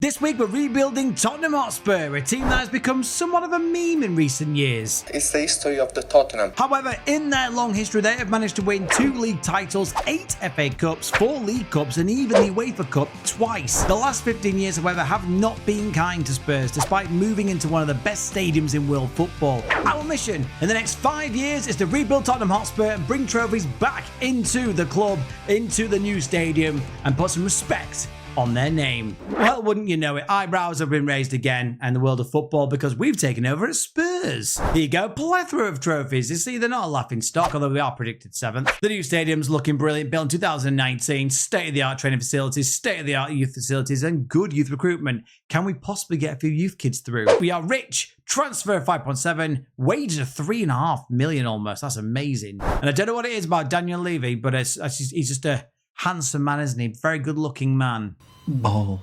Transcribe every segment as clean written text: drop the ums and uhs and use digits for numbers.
This week we're rebuilding Tottenham Hotspur, a team that has become somewhat of a meme in recent years. It's the history of the Tottenham. However, in their long history they have managed to win 2 league titles, 8 FA Cups, 4 League Cups and even the UEFA Cup twice. The last 15 years, however, have not been kind to Spurs, despite moving into one of the best stadiums in world football. Our mission in the next 5 years is to rebuild Tottenham Hotspur and bring trophies back into the club, into the new stadium, and put some respect on their name. Well, wouldn't you know it, eyebrows have been raised again in the world of football because we've taken over at Spurs. Here you go, plethora of trophies. You see, they're not a laughing stock, although we are predicted 7th. The new stadium's looking brilliant, built in 2019, state-of-the-art training facilities, state-of-the-art youth facilities, and good youth recruitment. Can we possibly get a few youth kids through? We are rich. Transfer 5.7, wages of 3.5 million almost. That's amazing. And I don't know what it is about Daniel Levy, but he's just a handsome man, isn't he? Very good looking man. Bald.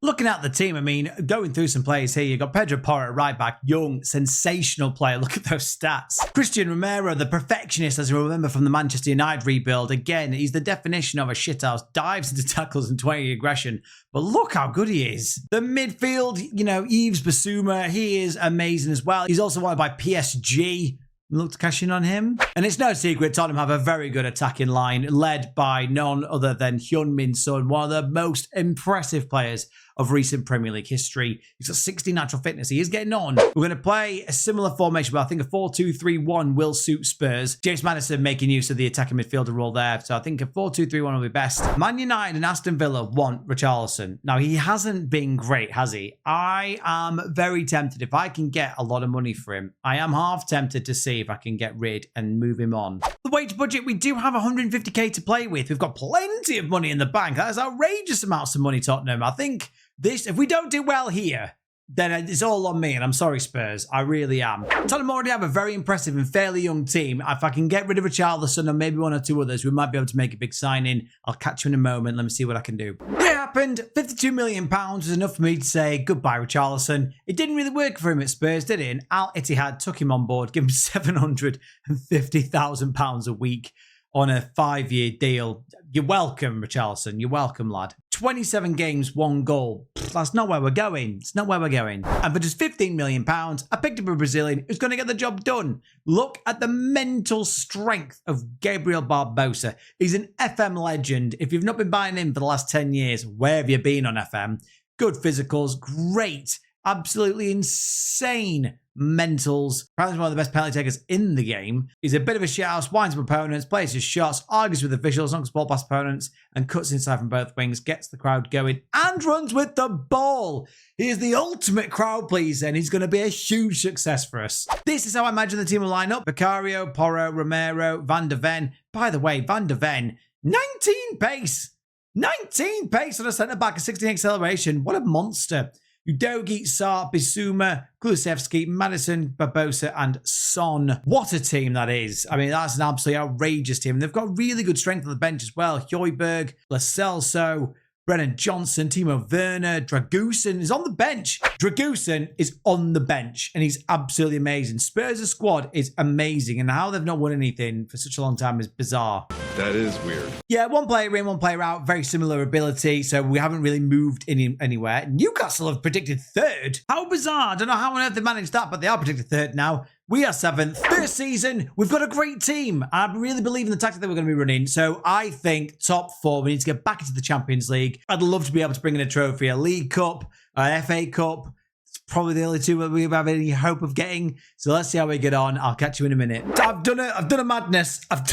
Looking at the team, I mean, going through some players here, you've got Pedro Porro at right back, young, sensational player. Look at those stats. Christian Romero, the perfectionist, as you remember from the Manchester United rebuild. Again, he's the definition of a shithouse, dives into tackles and 20 aggression. But look how good he is. The midfield, you know, Yves Bissouma, he is amazing as well. He's also wanted by PSG. Look to cash in on him. And it's no secret Tottenham have a very good attacking line led by none other than Heung-min Son, one of the most impressive players of recent Premier League history. He's got 60 natural fitness. He is getting on. We're going to play a similar formation, but I think a 4-2-3-1 will suit Spurs. James Maddison making use of the attacking midfielder role there. So I think a 4-2-3-1 will be best. Man United and Aston Villa want Richarlison. Now, he hasn't been great, has he? I am very tempted. If I can get a lot of money for him, I am half tempted to see if I can get rid and move him on. The wage budget, we do have 150k to play with. We've got plenty of money in the bank. That is outrageous amounts of money, Tottenham. I think this, if we don't do well here, then it's all on me, and I'm sorry, Spurs. I really am. Tottenham already have a very impressive and fairly young team. If I can get rid of Richarlison and maybe 1 or 2 others, we might be able to make a big signing. I'll catch you in a moment. Let me see what I can do. It happened. £52 million was enough for me to say goodbye, Richarlison. It didn't really work for him at Spurs, did it? And Al Ittihad took him on board, gave him £750,000 a week on a 5-year deal. You're welcome, Richarlison. You're welcome, lad. 27 games, 1 goal. That's not where we're going. It's not where we're going. And for just £15 million, I picked up a Brazilian who's going to get the job done. Look at the mental strength of Gabriel Barbosa. He's an FM legend. If you've not been buying him for the last 10 years, where have you been on FM? Good physicals, great, absolutely insane mentals. Apparently one of the best penalty takers in the game. He's a bit of a shithouse, winds up opponents, plays his shots, argues with officials, knocks ball past opponents, and cuts inside from both wings, gets the crowd going, and runs with the ball. He is the ultimate crowd pleaser, and he's going to be a huge success for us. This is how I imagine the team will line up. Vicario, Porro, Romero, Van der Ven. By the way, Van der Ven, 19 pace. 19 pace on a centre-back, a 16 acceleration. What a monster. Udogi, Sarr, Bissouma, Kulusevski, Maddison, Barbosa, and Son. What a team that is. I mean, that's an absolutely outrageous team. And they've got really good strength on the bench as well. Højbjerg, Lo Celso, Brennan Johnson, Timo Werner, Dragusin is on the bench. Dragusin is on the bench, and he's absolutely amazing. Spurs' squad is amazing, and how they've not won anything for such a long time is bizarre. That is weird. Yeah, 1 player in, 1 player out. Very similar ability, so we haven't really moved anywhere. Newcastle have predicted 3rd. How bizarre. I don't know how on earth they managed that, but they are predicted 3rd now. We are 7th. First season, we've got a great team. I really believe in the tactic that we're going to be running. So I think top 4, we need to get back into the Champions League. I'd love to be able to bring in a trophy, a League Cup, an FA Cup. It's probably the only 2 that we have any hope of getting. So let's see how we get on. I'll catch you in a minute. I've done a madness. I've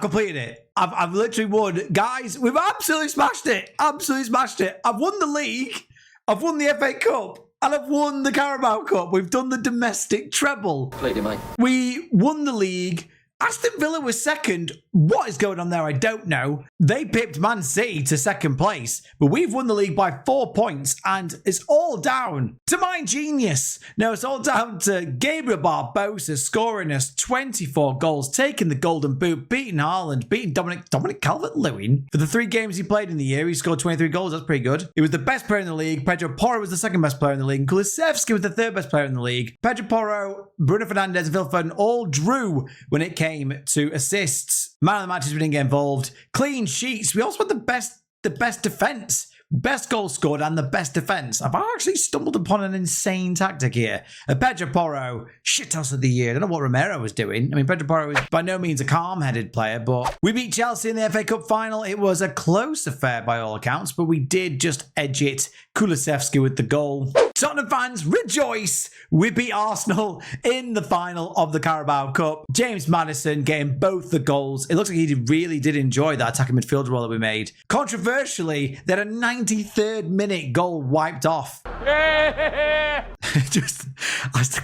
completed it. I've literally won. Guys, we've absolutely smashed it. Absolutely smashed it. I've won the league. I've won the FA Cup. And I've won the Carabao Cup. We've done the domestic treble. Completely, mate. We won the league. Aston Villa was 2nd. What is going on there? I don't know. They pipped Man City to 2nd place, but we've won the league by 4 points, and it's all down to my genius. No, it's all down to Gabriel Barbosa scoring us 24 goals, taking the golden boot, beating Haaland, beating Dominic Calvert-Lewin. For the 3 games he played in the year, he scored 23 goals. That's pretty good. He was the best player in the league. Pedro Porro was the 2nd best player in the league. Kulusevski was the 3rd best player in the league. Pedro Porro, Bruno Fernandes, and Phil Foden all drew when it came to assists. Man of the matches, we didn't get involved. Clean sheets. We also had the best the best defense. Best goal scored and the best defense. I've actually stumbled upon an insane tactic here. Pedro Porro, shithouse of the year. I don't know what Romero was doing. I mean, Pedro Porro is by no means a calm-headed player, but we beat Chelsea in the FA Cup final. It was a close affair by all accounts, but we did just edge it. Kulusevski with the goal. Tottenham fans, rejoice! We beat Arsenal in the final of the Carabao Cup. James Maddison getting both the goals. It looks like he really did enjoy that attacking midfield role that we made. Controversially, they had a 93rd minute goal wiped off. I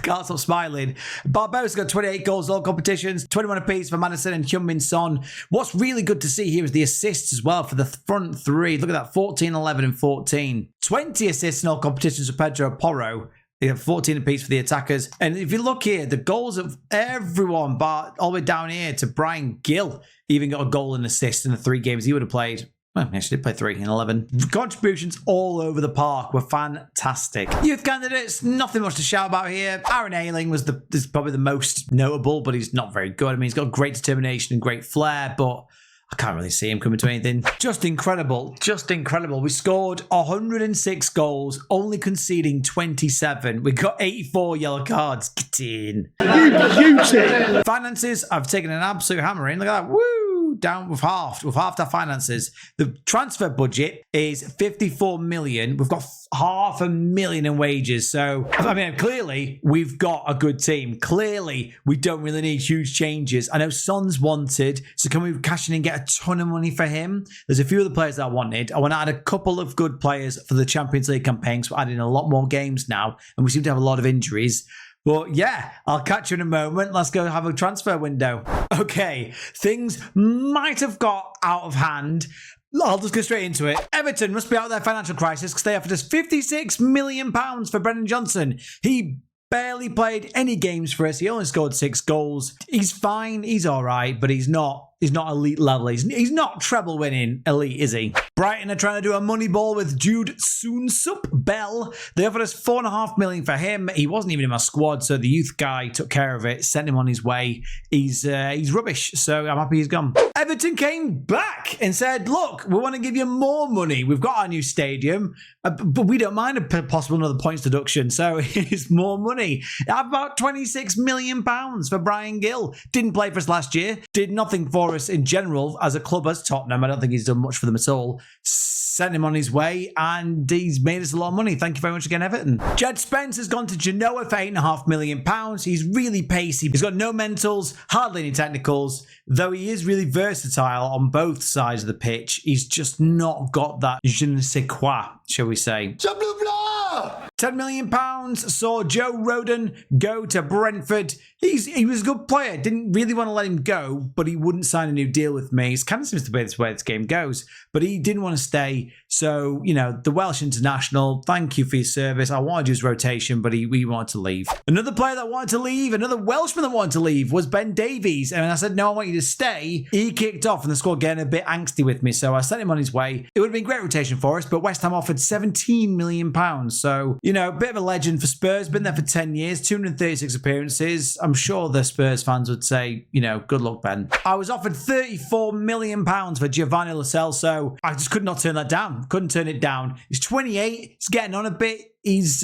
can't stop smiling. Barbosa got 28 goals in all competitions, 21 apiece for Maddison and Heung-min Son. What's really good to see here is the assists as well for the front three. Look at that, 14, 11 and 14. 20 assists in all competitions for Pedro Porro. They have 14 apiece for the attackers. And if you look here, the goals of everyone, but all the way down here to Brian Gill, even got a goal and assist in the 3 games he would have played. Well, he actually did play 3 in 11. Contributions all over the park were fantastic. Youth candidates, nothing much to shout about here. Aaron Ayling is probably the most notable, but he's not very good. I mean, he's got great determination and great flair, but I can't really see him coming to anything. Just incredible. Just incredible. We scored 106 goals, only conceding 27. We got 84 yellow cards. Get in. You beauty. Finances, I've taken an absolute hammering. Look at that. Woo! Down, we've halved our finances. The transfer budget is 54 million. We've got 500,000 in wages. So, I mean, clearly we've got a good team. Clearly we don't really need huge changes. I know Son's wanted, so can we cash in and get a ton of money for him? There's a few other players that I wanted. I want to add a couple of good players for the Champions League campaign, so we're adding a lot more games now, and we seem to have a lot of injuries. But yeah, I'll catch you in a moment. Let's go have a transfer window. Okay, things might have got out of hand. I'll just go straight into it. Everton must be out of their financial crisis because they offered us £56 million for Brendan Johnson. He barely played any games for us. He only scored 6 goals. He's fine. He's all right, but he's not elite level. He's not treble winning elite, is he? Brighton are trying to do a money ball with Jude Soonsup Bell. They offered us £4.5 million for him. He wasn't even in my squad, so the youth guy took care of it, sent him on his way. He's rubbish, so I'm happy he's gone. Everton came back and said, look, we want to give you more money. We've got our new stadium, but we don't mind a possible another points deduction, so here's more money. About £26 million for Brian Gill. Didn't play for us last year, did nothing for us in general as a club as Tottenham. I don't think he's done much for them at all. Sent him on his way and he's made us a lot of money. Thank you very much again, Everton. Jed Spence has gone to Genoa for £8.5 million. He's really pacey. He's got no mentals, hardly any technicals, though he is really versatile on both sides of the pitch. He's just not got that je ne sais quoi, shall we say. £10 million saw Joe Rodon go to Brentford. He was a good player. Didn't really want to let him go, but he wouldn't sign a new deal with me. It kind of seems to be this way this game goes. But he didn't want to stay. So, you know, the Welsh international, thank you for your service. I wanted his rotation, but he wanted to leave. Another player that wanted to leave, another Welshman that wanted to leave was Ben Davies. And I said, no, I want you to stay. He kicked off and the squad getting a bit angsty with me. So I sent him on his way. It would have been great rotation for us, but West Ham offered £17 million. So, you know, a bit of a legend for Spurs. Been there for 10 years, 236 appearances. I'm sure the Spurs fans would say, you know, good luck, Ben. I was offered £34 million for Giovanni Lo Celso. I just could not turn that down. Couldn't turn it down. He's 28. He's getting on a bit. He's,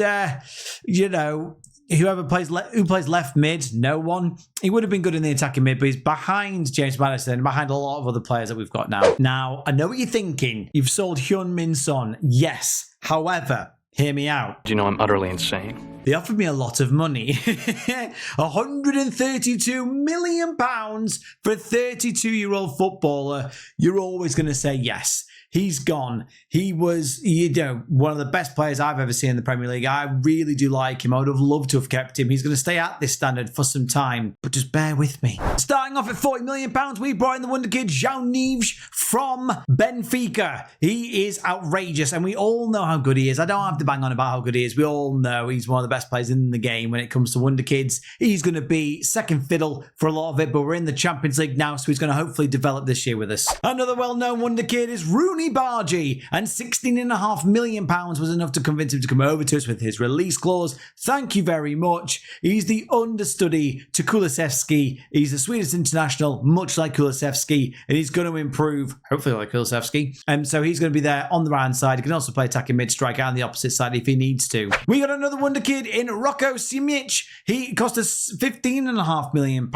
you know, who plays left mid, no one. He would have been good in the attacking mid, but he's behind James Maddison, behind a lot of other players that we've got now. Now, I know what you're thinking. You've sold Heung-min Son. Yes. However, hear me out. Do you know I'm utterly insane? They offered me a lot of money. £132 million for a 32-year-old footballer. You're always going to say yes. He's gone. He was, you know, one of the best players I've ever seen in the Premier League. I really do like him. I would have loved to have kept him. He's going to stay at this standard for some time, but just bear with me. Starting off at £40 million, we brought in the wonder kid, João Neves from Benfica. He is outrageous, and we all know how good he is. I don't have to bang on about how good he is. We all know he's one of the best players in the game when it comes to wonder kids. He's going to be second fiddle for a lot of it, but we're in the Champions League now, so he's going to hopefully develop this year with us. Another well-known wonder kid is Rooney Jamie Bargy, and £16.5 million was enough to convince him to come over to us with his release clause. Thank you very much. He's the understudy to Kulusevski. He's a Swedish international, much like Kulusevski, and he's going to improve, hopefully like Kulusevski. So he's going to be there on the right-hand side. He can also play attacking mid-striker and the opposite side if he needs to. We got another wonder kid in Rocco Simic. He cost us £15.5 million.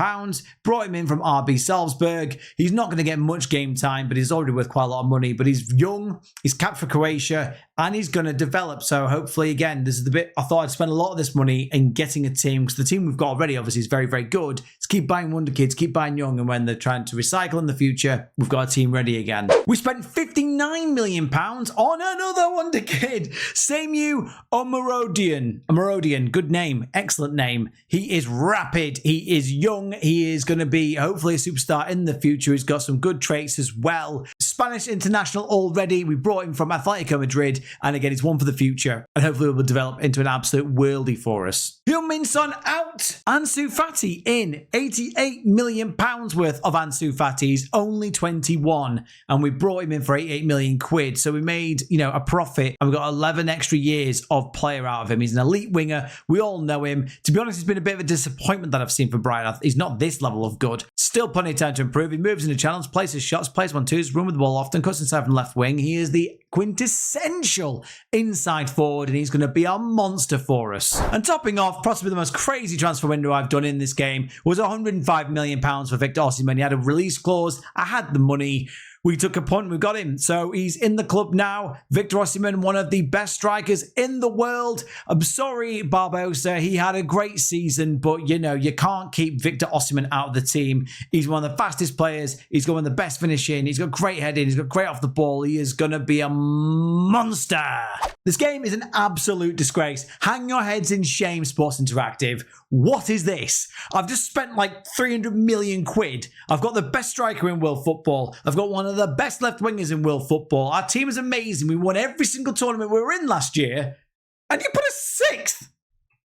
Brought him in from RB Salzburg. He's not going to get much game time, but he's already worth quite a lot of money. But he's young, he's capped for Croatia, and he's going to develop. So hopefully, again, this is the bit I thought I'd spend a lot of this money in getting a team, because the team we've got already obviously is very, very good. Let's keep buying wonder kids, keep buying young, and when they're trying to recycle in the future, we've got a team ready again. We spent £59 million on another wonder kid, Samu Omarodian. Good name, excellent name. He is rapid, he is young, he is going to be hopefully a superstar in the future. He's got some good traits as well. Spanish international already. We brought him from Atletico Madrid, and again, he's one for the future, and hopefully will develop into an absolute worldie for us. Heung-min Son out. Ansu Fati in. £88 million worth of Ansu Fati. He's only 21, and we brought him in for 88 million quid. So we made, a profit, and we got 11 extra years of player out of him. He's an elite winger. We all know him. To be honest, it's been a bit of a disappointment that I've seen for Brighton. He's not this level of good. Still plenty of time to improve. He moves into channels, places shots, plays 1-2s, run with the ball often, cuts inside from left wing. He is the quintessential inside forward, and he's going to be a monster for us. And topping off, possibly the most crazy transfer window I've done in this game was £105 million for Victor Osimhen. He had a release clause. I had the money. We took a punt, we got him. So he's in the club now. Victor Osimhen, one of the best strikers in the world. I'm sorry, Barbosa. He had a great season, but you can't keep Victor Osimhen out of the team. He's one of the fastest players. He's got one of the best finishing. He's got great heading. He's got great off the ball. He is going to be a monster. This game is an absolute disgrace. Hang your heads in shame, Sports Interactive. What is this? I've just spent like 300 million quid. I've got the best striker in world football. I've got one of the best left wingers in world football. Our team is amazing. We won every single tournament we were in last year. And you put us sixth.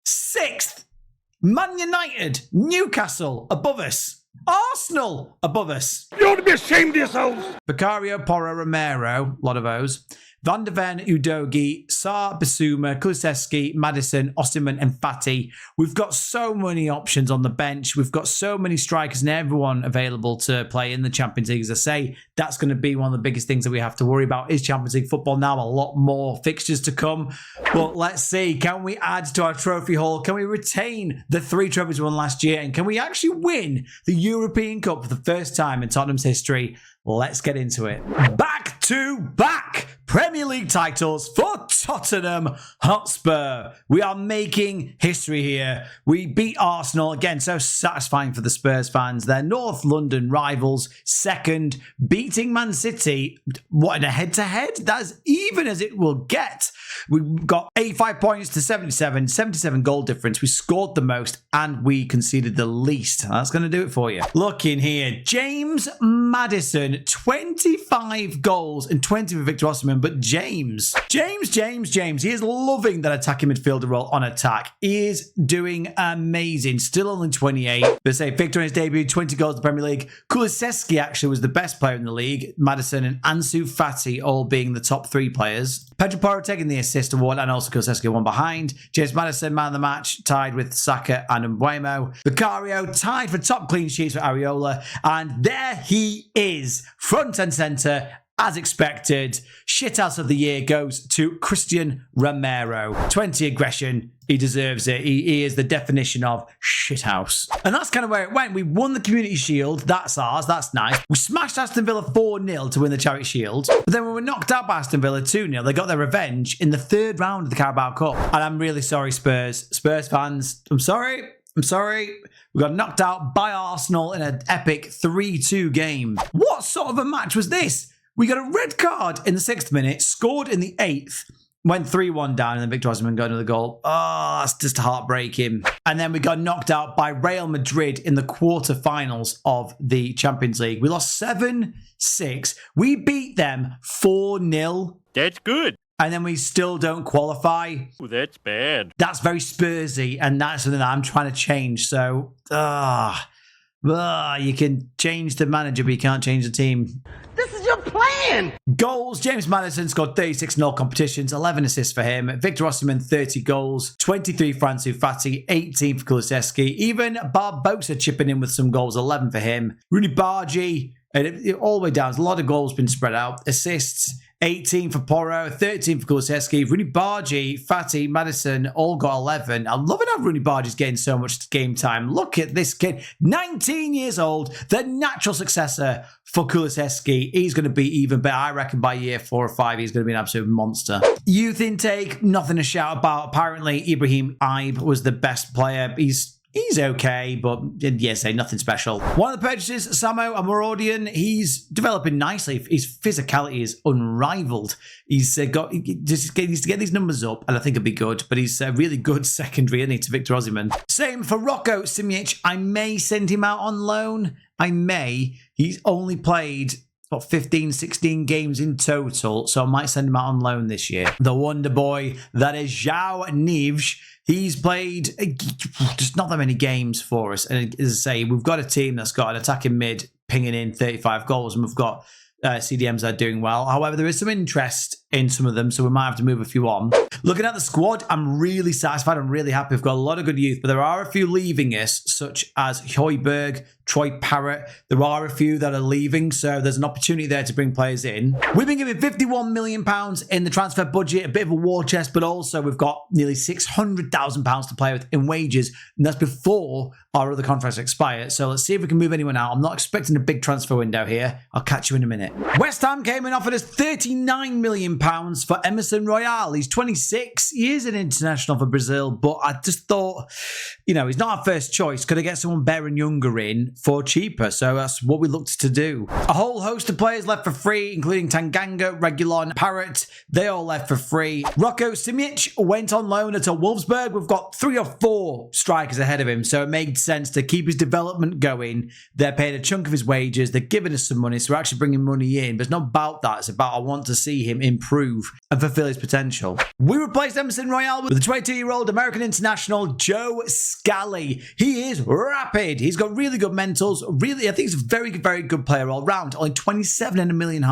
Sixth. Man United, Newcastle above us. Arsenal above us. You ought to be ashamed of yourselves. Vicario, Porro, Romero, a lot of O's. Van de Ven, Udogi, Sarr, Bissouma, Kulusevski, Maddison, Osimhen, and Fati. We've got so many options on the bench. We've got so many strikers and everyone available to play in the Champions League. As I say, that's going to be one of the biggest things that we have to worry about is Champions League football now. A lot more fixtures to come. But let's see. Can we add to our trophy haul? Can we retain the 3 trophies we won last year? And can we actually win the European Cup for the first time in Tottenham's history? Let's get into it. Back to back Premier League titles for Tottenham Hotspur. We are making history here. We beat Arsenal. Again, so satisfying for the Spurs fans. They're North London rivals. Second, beating Man City. What, in a head-to-head? That's even as it will get. We got 85 points to 77 goal difference. We scored the most and we conceded the least. That's going to do it for you. Look in here. James Maddison, 25 goals and 20 for Victor Osimhen. But James, he is loving that attacking midfielder role on attack. He is doing amazing. Still only 28. But say Victor in his debut, 20 goals in the Premier League. Kulusevski actually was the best player in the league. Maddison and Ansu Fati all being the top 3 players. Pedro Porro taking the assist award, and also Kulusevski one behind. James Maddison, man of the match, tied with Saka and Mbeumo. Vicario tied for top clean sheets for Areola. And there he is, front and centre, as expected. Shithouse of the year goes to Christian Romero. 20 aggression. He deserves it. He is the definition of shithouse. And that's kind of where it went. We won the Community Shield. That's ours. That's nice. We smashed Aston Villa 4-0 to win the Charity Shield. But then we were knocked out by Aston Villa 2-0. They got their revenge in the 3rd round of the Carabao Cup. And I'm really sorry, Spurs fans. I'm sorry. We got knocked out by Arsenal in an epic 3-2 game. What sort of a match was this? We got a red card in the 6th minute, scored in the 8th, went 3-1 down, and then Victor Osimhen got another goal. Oh, that's just heartbreaking. And then we got knocked out by Real Madrid in the quarterfinals of the Champions League. We lost 7-6. We beat them 4-0. That's good. And then we still don't qualify. Ooh, that's bad. That's very Spursy, and that's something that I'm trying to change. So, you can change the manager, but you can't change the team. This is your plan! man! Goals, James Maddison scored 36 in all competitions, 11 assists for him. Victor Osimhen, 30 goals, 23 for Ansu Fati, 18 for Kulusevski. Even Barbosa chipping in with some goals, 11 for him. Rooney Bargi, and all the way down, a lot of goals been spread out. Assists, 18 for Porro, 13 for Kulusevski. Rooney Bargi, Fati, Maddison all got 11. I'm loving how Rooney Bargi's getting so much game time. Look at this kid, 19 years old, the natural successor for Kulusevski. He's going to be even better. I reckon by year 4 or 5, he's going to be an absolute monster. Youth intake, nothing to shout about. Apparently, Ibrahim Ibe was the best player. He's okay, but yes, nothing special. One of the purchases, Samo Amorodian, he's developing nicely. His physicality is unrivaled. He needs to get these numbers up, and I think it'll be good. But he's a really good secondary, isn't he, to Victor Osimhen. Same for Rocco Simic. I may send him out on loan. I may. He's only played about 15, 16 games in total, so I might send him out on loan this year. The wonder boy, that is João Neves. He's played just not that many games for us. And as I say, we've got a team that's got an attacking mid pinging in 35 goals, and we've got CDMs that are doing well. However, there is some interest in some of them, so we might have to move a few on. Looking at the squad, I'm really satisfied. I'm really happy. We've got a lot of good youth, but there are a few leaving us, such as Højbjerg, Troy Parrott. There are a few that are leaving, so there's an opportunity there to bring players in. We've been given £51 million in the transfer budget, a bit of a war chest, but also we've got nearly £600,000 to play with in wages, and that's before our other contracts expire. So let's see if we can move anyone out. I'm not expecting a big transfer window here. I'll catch you in a minute. West Ham came and offered us £39 million for Emerson Royale. He's 26. He is an international for Brazil, but I just thought, you know, he's not our first choice. Could I get someone better and younger in for cheaper? So that's what we looked to do. A whole host of players left for free, including Tanganga, Reguilon, Parrott. They all left for free. Rocco Simic went on loan at Wolfsburg. We've got 3 or 4 strikers ahead of him, so it made sense to keep his development going. They're paying a chunk of his wages. They're giving us some money, so we're actually bringing money in. But it's not about that. It's about I want to see him improve and fulfill his potential. We replaced Emerson Royale with the 22-year-old American international Joe Scally. He is rapid. He's got really good mentals. Really, I think he's a very, very good player all round. Only £27.5 million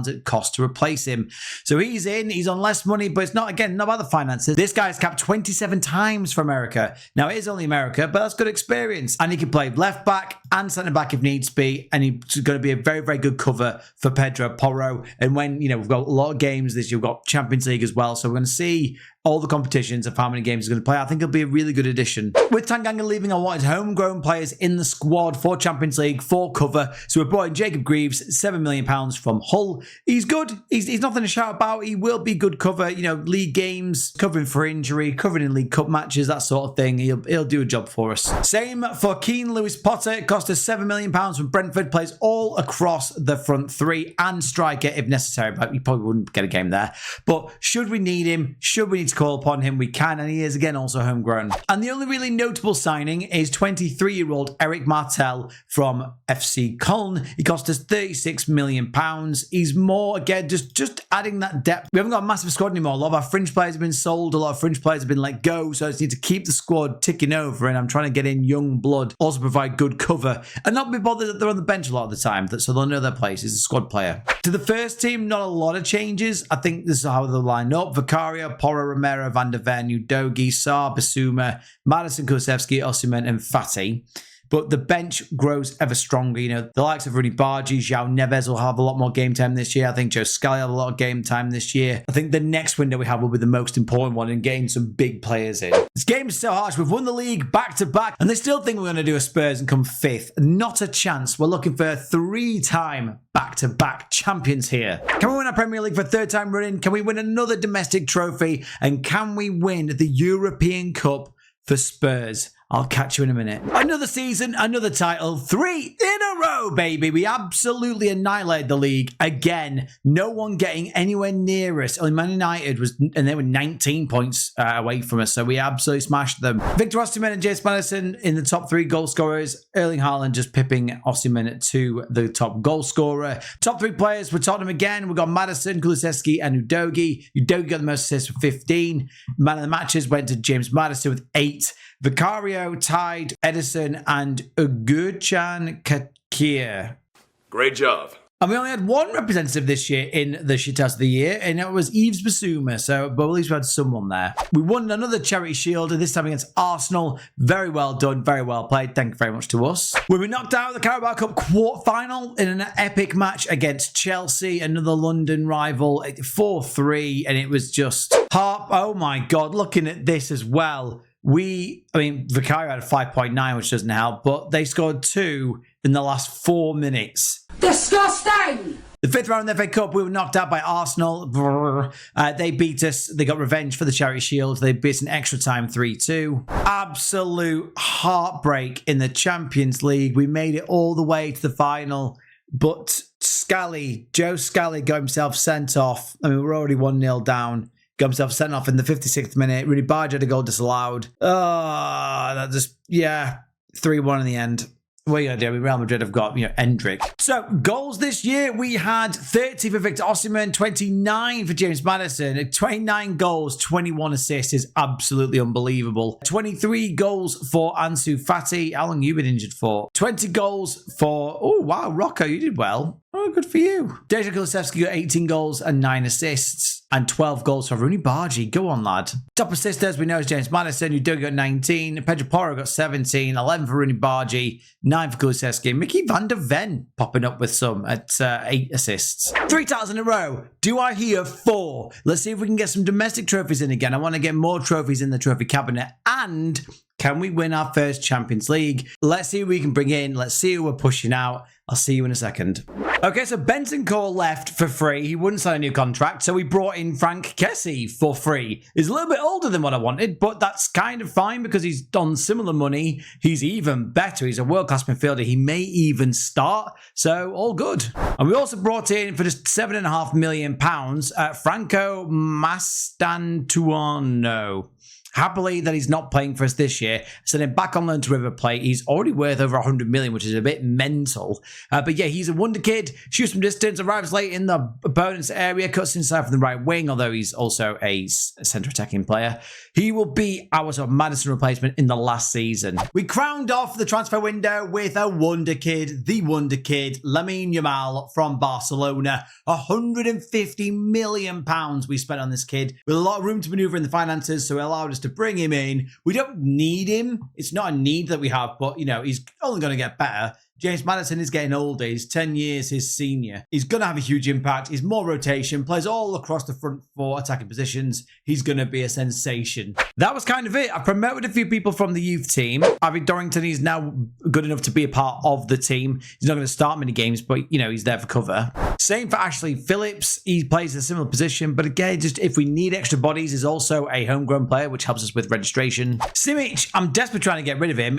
it cost to replace him. So he's in. He's on less money, but it's not, again, not about the finances. This guy's capped 27 times for America. Now, it is only America, but that's good experience. And he can play left back and centre back if needs be. And he's going to be a very, very good cover for Pedro Porro. And when, you know, we've got a lot of games this year, we've got Champions League as well. So we're going to see all the competitions of how many games he's going to play. I think it'll be a really good addition. With Tanganga leaving, I wanted homegrown players in the squad for Champions League, for cover. So we brought in Jacob Greaves, £7 million from Hull. He's good. He's nothing to shout about. He will be good cover, you know, league games, covering for injury, covering in League Cup matches, that sort of thing. He'll do a job for us. Same for Keane Lewis Potter. It cost us £7 million from Brentford. Plays all across the front three and striker if necessary, but you probably wouldn't get a game there. But should we need him, should we need to call upon him, we can, and he is again also homegrown. And the only really notable signing is 23-year-old Eric Martel from FC Köln. He cost us £36 million. He's more, again, just adding that depth. We haven't got a massive squad anymore. A lot of our fringe players have been sold, a lot of fringe players have been let go, so I just need to keep the squad ticking over, and I'm trying to get in young blood, also provide good cover, and not be bothered that they're on the bench a lot of the time, so they'll know their place as a squad player. To the first team, not a lot of changes. I think this is how they'll line up. Vicario, Porro, Romero, Van der Ven, Udogi, Sarr, Basuma, Maddison, Kulusevski, Osimhen, and Fati. But the bench grows ever stronger. You know, the likes of Rooney Bargi, João Neves will have a lot more game time this year. I think Joe Scally will have a lot of game time this year. I think the next window we have will be the most important one in getting some big players in. This game is so harsh. We've won the league back-to-back, and they still think we're going to do a Spurs and come 5th. Not a chance. We're looking for 3-time back-to-back champions here. Can we win our Premier League for 3rd time running? Can we win another domestic trophy? And can we win the European Cup for Spurs? I'll catch you in a minute. Another season, another title, 3 in a row, baby. We absolutely annihilated the league again. No one getting anywhere near us. Only Man United was, and they were 19 points away from us, so we absolutely smashed them. Victor Osimhen and James Maddison in the top 3 goal scorers. Erling Haaland just pipping Osimhen to the top goal scorer. Top 3 players for Tottenham again. We've got Maddison, Kulusevski, and Udogi. Udogi got the most assists with 15. Man of the matches went to James Maddison with 8. Vicario tied Edison and Ugurcan Kakir. Great job. And we only had one representative this year in the shithouse of the year, and it was Yves Bissouma. So, but at least we had someone there. We won another Charity Shield, this time against Arsenal. Very well done, very well played. Thank you very much to us. We were knocked out of the Carabao Cup quarter-final in an epic match against Chelsea, another London rival, 4-3, and it was just oh my God, looking at this as well. Vicario had a 5.9, which doesn't help, but they scored 2 in the last 4 minutes. Disgusting! The 5th round of the FA Cup, we were knocked out by Arsenal. They beat us. They got revenge for the Charity Shield. They beat us in extra time 3-2. Absolute heartbreak in the Champions League. We made it all the way to the final, but Joe Scally got himself sent off. We're already 1-0 down. Got himself sent off in the 56th minute. Rudy Barge had a goal disallowed. 3-1 in the end. What are you going to do? Real Madrid have got, Endrick. So, goals this year, we had 30 for Victor Osimhen, 29 for James Maddison. 29 goals, 21 assists is absolutely unbelievable. 23 goals for Ansu Fati. How long have you been injured for? 20 goals for... Oh, wow, Rocco, you did well. Oh, good for you. Dejan Kulusevski got 18 goals and 9 assists. And 12 goals for Rooney Bargi. Go on, lad. Top assisters, we know, is James Maddison. Udoka got 19. Pedro Porro got 17. 11 for Rooney Bargi. 9 for Kulusevski. Mickey van der Ven popping up with some at 8 assists. 3 titles in a row. Do I hear 4? Let's see if we can get some domestic trophies in again. I want to get more trophies in the trophy cabinet. And can we win our first Champions League? Let's see who we can bring in. Let's see who we're pushing out. I'll see you in a second. Okay, so Benson Cole left for free. He wouldn't sign a new contract, so we brought in Frank Kessie for free. He's a little bit older than what I wanted, but that's kind of fine because he's done similar money. He's even better. He's a world-class midfielder. He may even start, so all good. And we also brought in, for just £7.5 million, Franco Mastantuono. Happily that he's not playing for us this year. Send him back on loan to River Plate. He's already worth over 100 million, which is a bit mental. But yeah, he's a wonder kid. Shoots from distance, arrives late in the opponent's area, cuts inside from the right wing, although he's also a centre attacking player. He will be our sort of Maddison replacement in the last season. We crowned off the transfer window with a wonder kid, the wonder kid, Lamine Yamal from Barcelona. £150 million we spent on this kid, with a lot of room to maneuver in the finances, so it allowed us to bring him in. We don't need him. It's not a need that we have, but, he's only going to get better. James Maddison is getting older. He's 10 years his senior. He's going to have a huge impact. He's more rotation, plays all across the front 4 attacking positions. He's going to be a sensation. That was kind of it. I promoted a few people from the youth team. Avi Dorrington, he's now good enough to be a part of the team. He's not going to start many games, but, he's there for cover. Same for Ashley Phillips. He plays a similar position, but again, just if we need extra bodies, he's also a homegrown player, which helps us with registration. Simic, I'm desperately trying to get rid of him.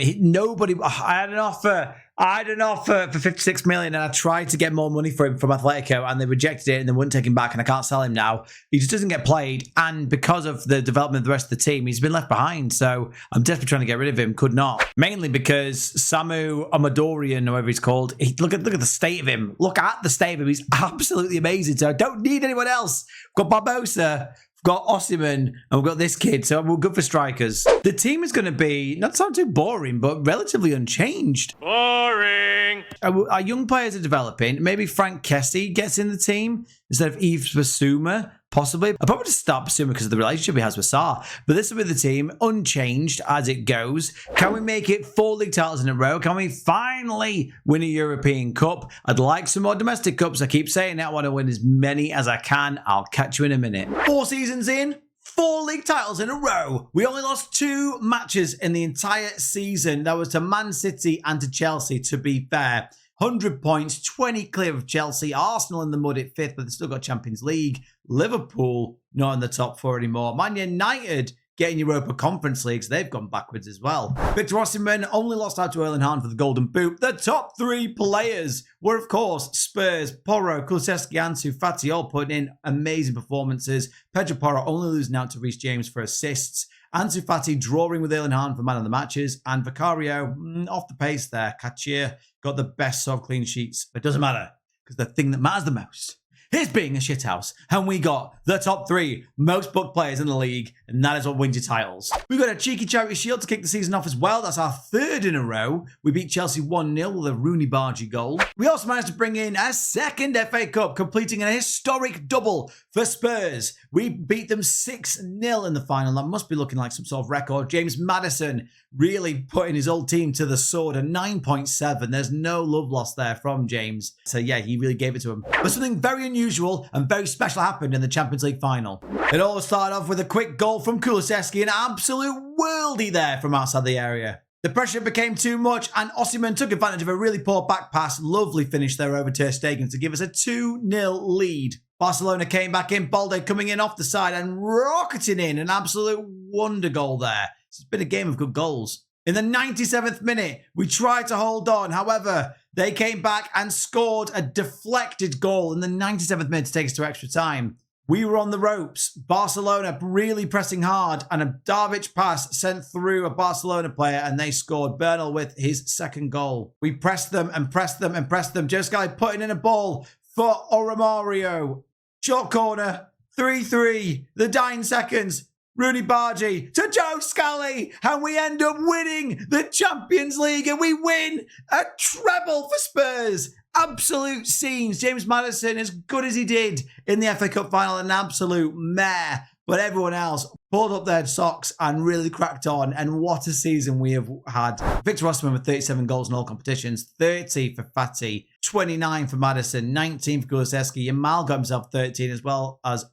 I had an offer for 56 million, and I tried to get more money for him from Atletico, and they rejected it and they wouldn't take him back, and I can't sell him now. He just doesn't get played, and because of the development of the rest of the team, he's been left behind, so I'm desperately trying to get rid of him. Could not. Mainly because Samu Amadorian, whoever he's called, look at the state of him. Look at the state of him. He's absolutely amazing, so I don't need anyone else. We've got Barbosa, got Osimhen, and we've got this kid, so we're good for strikers. The team is going to be, not sound too boring, but relatively unchanged. Boring. Our young players are developing. Maybe Frank Kessie gets in the team instead of Yves Bissouma, possibly. I'll probably just start Bissouma because of the relationship he has with Sarr. But this will be the team, unchanged as it goes. Can we make it 4 league titles in a row? Can we finally win a European Cup? I'd like some more domestic cups. I keep saying that. I want to win as many as I can. I'll catch you in a minute. 4 seasons in, 4 league titles in a row. We only lost 2 matches in the entire season. That was to Man City and to Chelsea, to be fair. 100 points, 20 clear of Chelsea. Arsenal in the mud at 5th, but they've still got Champions League. Liverpool not in the top 4 anymore. Man United getting Europa Conference League, so they've gone backwards as well. Victor Osimhen only lost out to Erling Haaland for the Golden Boot. The top 3 players were, of course, Spurs, Porro, Kulusevski, Ansu Fati, all putting in amazing performances. Pedro Porro only losing out to Reece James for assists. Ansu Fati drawing with Erling Haaland for man of the matches. And Vicario, off the pace there. Kachir got the best sort of clean sheets. But it doesn't matter, because the thing that matters the most Here's being a shithouse, and we got the top 3 most booked players in the league, and that is what wins your titles. We've got a cheeky charity shield to kick the season off as well. That's our 3rd in a row. We beat Chelsea 1-0 with a Rooney Bargy goal. We also managed to bring in a 2nd FA Cup, completing an historic double for Spurs. We beat them 6-0 in the final. That must be looking like some sort of record. James Maddison really putting his old team to the sword, a 9.7. There's no love lost there from James. So yeah, he really gave it to him. But something very unusual and very special happened in the Champions League final. It all started off with a quick goal from Kulusevski, an absolute worldie there from outside the area. The pressure became too much, and Osimhen took advantage of a really poor back pass. Lovely finish there over Ter Stegen to give us a 2-0 lead. Barcelona came back in, Balde coming in off the side and rocketing in an absolute wonder goal there. It's been a game of good goals. In the 97th minute, we tried to hold on. However, they came back and scored a deflected goal in the 97th minute to take us to extra time. We were on the ropes. Barcelona really pressing hard, and a Darvic pass sent through a Barcelona player, and they scored. Bernal with his 2nd goal. We pressed them and pressed them and pressed them. Joe Scally putting in a ball for Romario. Short corner, 3-3, the dying seconds. Rooney Bargy to Joe Scally, and we end up winning the Champions League, and we win a treble for Spurs. Absolute scenes. James Maddison, as good as he did in the FA Cup final, an absolute mare. But everyone else pulled up their socks and really cracked on. And what a season we have had. Victor Osimhen with 37 goals in all competitions. 30 for Fati. 29 for Maddison. 19 for Kulusevski. Yamal got himself 13 as well as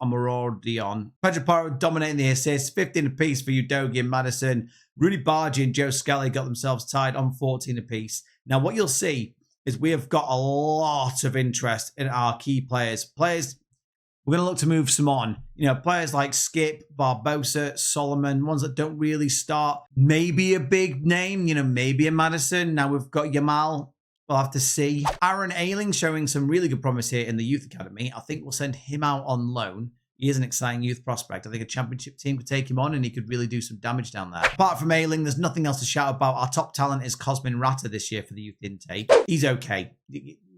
Dion. Pedro Porro dominating the assists. 15 apiece for Udogie and Maddison. Rooney Bargy and Joe Scally got themselves tied on 14 apiece. Now what you'll see is we have got a lot of interest in our key players. We're going to look to move some on. You know, players like Skip, Barbosa, Solomon, ones that don't really start. Maybe a big name, you know, maybe a Maddison. Now we've got Yamal. We'll have to see. Aaron Ayling showing some really good promise here in the youth academy. I think we'll send him out on loan. He is an exciting youth prospect. I think a championship team could take him on and he could really do some damage down there. Apart from Ayling, there's nothing else to shout about. Our top talent is Cosmin Ratta this year for the youth intake. He's okay.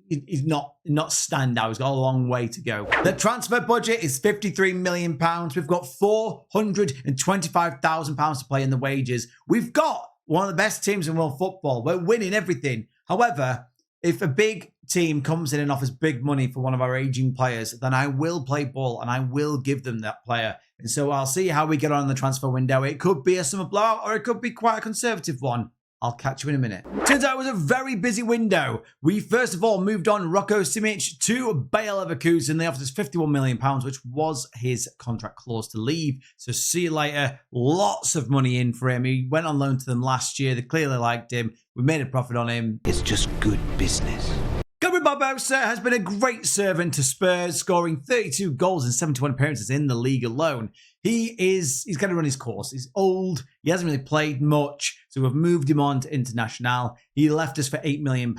He's not standout. He's got a long way to go. The transfer budget is £53 million. We've got £425,000 to play in the wages. We've got one of the best teams in world football. We're winning everything. However, if a big team comes in and offers big money for one of our aging players, then I will play ball and I will give them that player. And so I'll see how we get on in the transfer window. It could be a summer blowout or it could be quite a conservative one. I'll catch you in a minute. Turns out it was a very busy window. We first of all moved on Rocco Simic to Bayer Leverkusen. They offered us £51 million, which was his contract clause to leave. So see you later. Lots of money in for him. He went on loan to them last year. They clearly liked him. We made a profit on him. It's just good business. Gabriel Barbosa has been a great servant to Spurs, scoring 32 goals in 71 appearances in the league alone. He's going to run his course. He's old. He hasn't really played much. So we've moved him on to International. He left us for £8 million.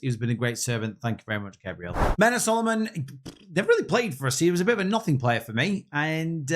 He's been a great servant. Thank you very much, Gabriel. Mena Solomon never really played for us. He was a bit of a nothing player for me. And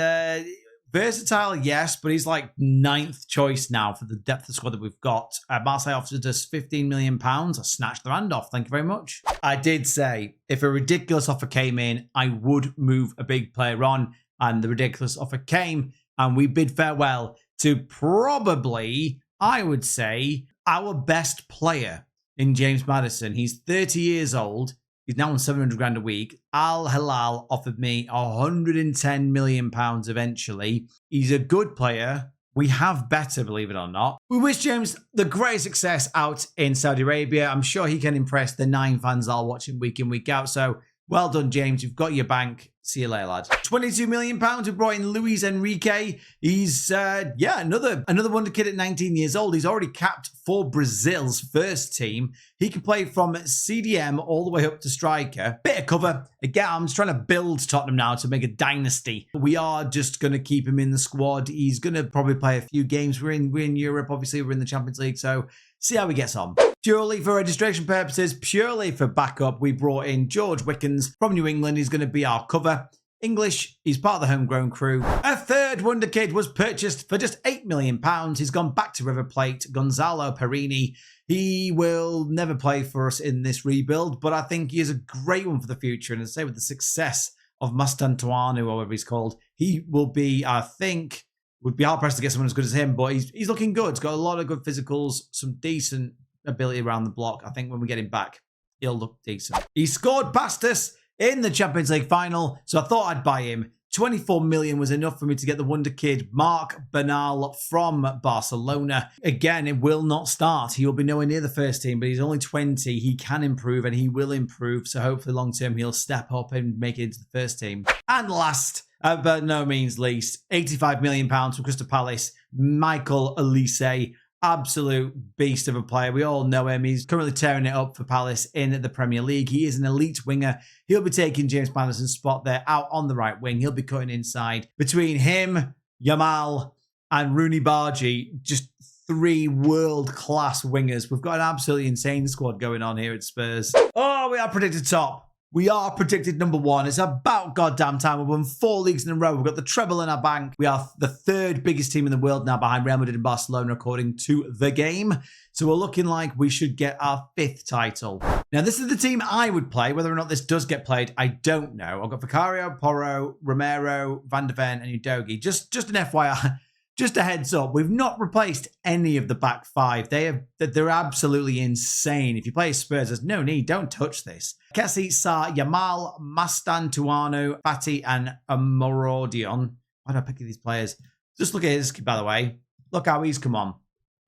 versatile, yes, but he's like 9th choice now for the depth of squad that we've got. Marseille offered us £15 million. I snatched the hand off. Thank you very much. I did say if a ridiculous offer came in, I would move a big player on. And the ridiculous offer came, and we bid farewell to probably, I would say, our best player in James Maddison. He's 30 years old. He's now on 700 grand a week. Al Hilal offered me £110 million eventually. He's a good player. We have better, believe it or not. We wish James the greatest success out in Saudi Arabia. I'm sure he can impress the 9 fans that are watching week in, week out. So well done, James. You've got your bank. See you later, lads. £22 million. We brought in Luis Enrique. He's, another wonder kid at 19 years old. He's already capped for Brazil's first team. He can play from CDM all the way up to striker. Bit of cover. Again, I'm just trying to build Tottenham now to make a dynasty. We are just going to keep him in the squad. He's going to probably play a few games. We're in Europe, obviously. We're in the Champions League, so see how he gets on. Purely for registration purposes, purely for backup, we brought in George Wickens from New England. He's going to be our cover. English, he's part of the homegrown crew. A third wonder kid was purchased for just £8 million. He's gone back to River Plate, Gonzalo Perini. He will never play for us in this rebuild, but I think he is a great one for the future. And as I say, with the success of Mastantuanu, or whatever he's called, he will be, I think, would be hard pressed to get someone as good as him, but he's looking good. He's got a lot of good physicals, some decent ability around the block. I think when we get him back, he'll look decent. He scored past us in the Champions League final, so I thought I'd buy him. 24 million was enough for me to get the wonder kid, Marc Bernal from Barcelona. Again, it will not start. He will be nowhere near the first team, but he's only 20. He can improve and he will improve. So hopefully long term, he'll step up and make it into the first team. And last, but no means least, £85 million from Crystal Palace, Michael Olise. Absolute beast of a player. We all know him. He's currently tearing it up for Palace in the Premier League. He is an elite winger. He'll be taking James Maddison's spot there out on the right wing. He'll be cutting inside. Between him, Yamal, and Rooney Bargi, just three world-class wingers. We've got an absolutely insane squad going on here at Spurs. Oh, we are predicted top. We are predicted number one. It's about goddamn time. We've won 4 leagues in a row. We've got the treble in our bank. We are the third biggest team in the world now behind Real Madrid and Barcelona, according to The Game. So we're looking like we should get our 5th title. Now, this is the team I would play. Whether or not this does get played, I don't know. I've got Vicario, Porro, Romero, Van de Ven, and Udogie. Just an FYI. Just a heads up, we've not replaced any of the back 5. They're absolutely insane. If you play Spurs, there's no need. Don't touch this. Kessie, Sarr, Yamal, Mastantuanu, Fati, and Amorodion. Why do I pick these players? Just look at his, by the way. Look how he's come on.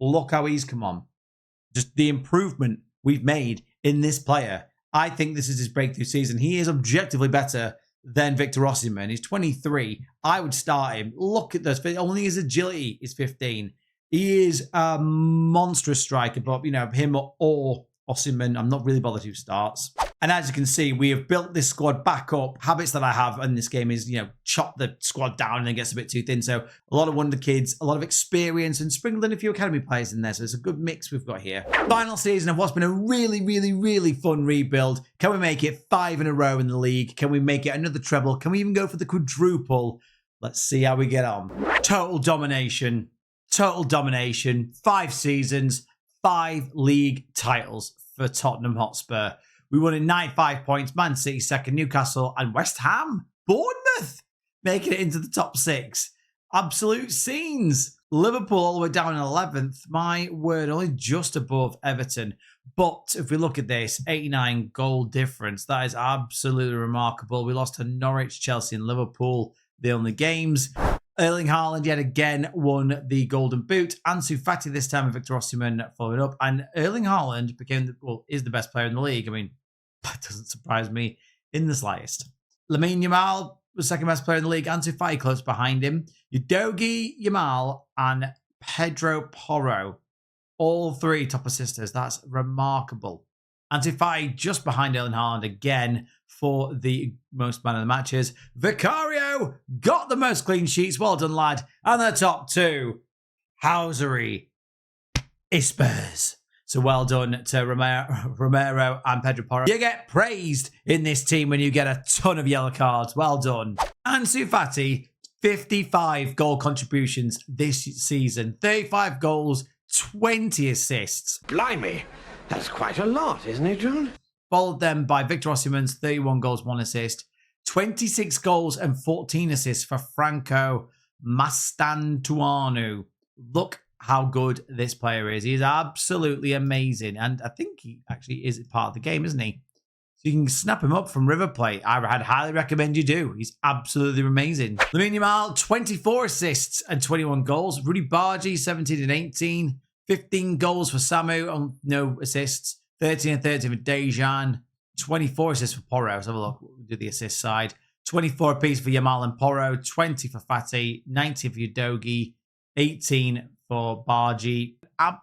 Look how he's come on. Just the improvement we've made in this player. I think this is his breakthrough season. He is objectively better than Victor Osimhen. He's 23. I would start him. Look at this. Only his agility is 15. He is a monstrous striker, but, you know, him or Osimhen, I'm not really bothered who starts. And as you can see, we have built this squad back up. Habits that I have in this game is, you know, chop the squad down and it gets a bit too thin. So a lot of wonder kids, a lot of experience, and sprinkled in a few academy players in there. So it's a good mix we've got here. Final season of what's been a really, really, really fun rebuild. Can we make it 5 in a row in the league? Can we make it another treble? Can we even go for the quadruple? Let's see how we get on. Total domination. Total domination. 5 seasons, 5 league titles for Tottenham Hotspur. We won in 95 points. Man City second, Newcastle and West Ham. Bournemouth making it into the top 6. Absolute scenes. Liverpool all the way down in 11th. My word, only just above Everton. But if we look at this, 89 goal difference. That is absolutely remarkable. We lost to Norwich, Chelsea and Liverpool, the only games. Erling Haaland yet again won the Golden Boot. Ansu Fati this time and Victor Osimhen followed up. And Erling Haaland is the best player in the league. I mean, that doesn't surprise me in the slightest. Lamine Yamal was second best player in the league. Ansu Fati close behind him. Udogie, Yamal, and Pedro Porro. All 3 top assisters. That's remarkable. Ansu Fati just behind Erling Haaland again for the most man of the matches. Vicario got the most clean sheets. Well done, lad. And the top 2, Housery is Spurs. So well done to Romero and Pedro Porro. You get praised in this team when you get a ton of yellow cards. Well done. Ansu Fati, 55 goal contributions this season. 35 goals, 20 assists. Blimey, that's quite a lot, isn't it, John? Followed them by Victor Osimhen's 31 goals, 1 assist. 26 goals and 14 assists for Franco Mastantuanu. Look how good this player is. He's absolutely amazing. And I think he actually is part of the game, isn't he? So you can snap him up from River Plate. I'd highly recommend you do. He's absolutely amazing. Lamine Yamal, 24 assists and 21 goals. Rudy Bargi, 17 and 18. 15 goals for Samu and no assists. 13 and 13 for Dejan. 24 assists for Porro. Let's have a look. We'll do the assist side. 24 apiece for Yamal and Porro. 20 for Fati. 19 for Udogie. 18 for Bargi.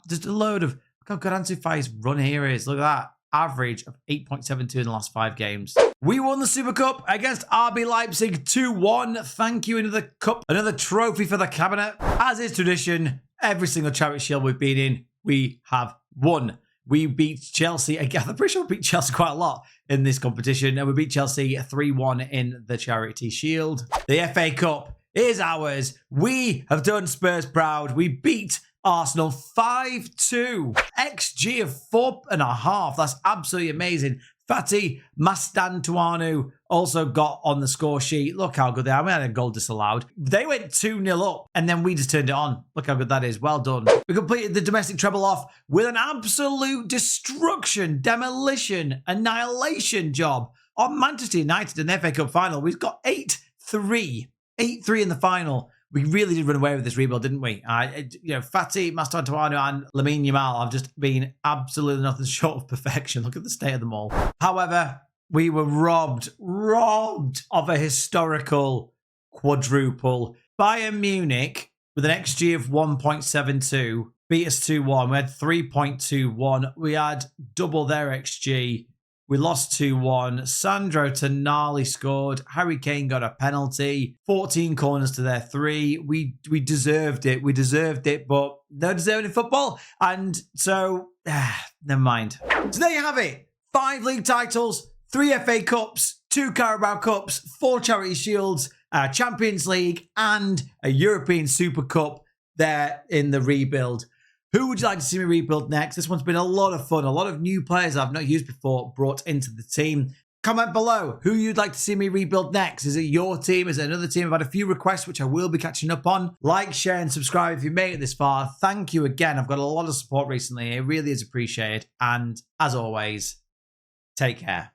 Just a load of... Look how good Ansu Fati's run here is. Look at that. Average of 8.72 in the last 5 games. We won the Super Cup against RB Leipzig 2-1. Thank you. Another cup, another trophy for the cabinet. As is tradition, every single Charity Shield we've been in, we have won. we beat Chelsea again. I'm pretty sure we beat Chelsea quite a lot in this competition. And we beat Chelsea 3-1 in the Charity Shield. The FA Cup is ours. We have done Spurs proud. We beat Arsenal 5-2. XG of 4.5. That's absolutely amazing. Fatih Mastantuanu also got on the score sheet. Look how good they are. We had a goal disallowed. They went 2-0 up, and then we just turned it on. Look how good that is. Well done. We completed the domestic treble off with an absolute destruction, demolition, annihilation job on Manchester United in the FA Cup final. We've got 8-3. 8-3 in the final. We really did run away with this rebuild, didn't we? Fatih Mastantuanu and Lamine Yamal have just been absolutely nothing short of perfection. Look at the state of them all. However, we were robbed of a historical quadruple. Bayern Munich, with an XG of 1.72, beat us 2-1. We had 3.21. We had double their XG. We lost 2-1. Sandro Tonali scored. Harry Kane got a penalty. 14 corners to their 3. We deserved it. We deserved it, but no deserving in football. And so, never mind. So there you have it. 5 league titles, 3 FA Cups, 2 Carabao Cups, 4 Charity Shields, a Champions League, and a European Super Cup there in the rebuild. Who would you like to see me rebuild next? This one's been a lot of fun. A lot of new players I've not used before brought into the team. Comment below who you'd like to see me rebuild next. Is it your team? Is it another team? I've had a few requests, which I will be catching up on. Like, share, and subscribe if you made it this far. Thank you again. I've got a lot of support recently. It really is appreciated. And as always, take care.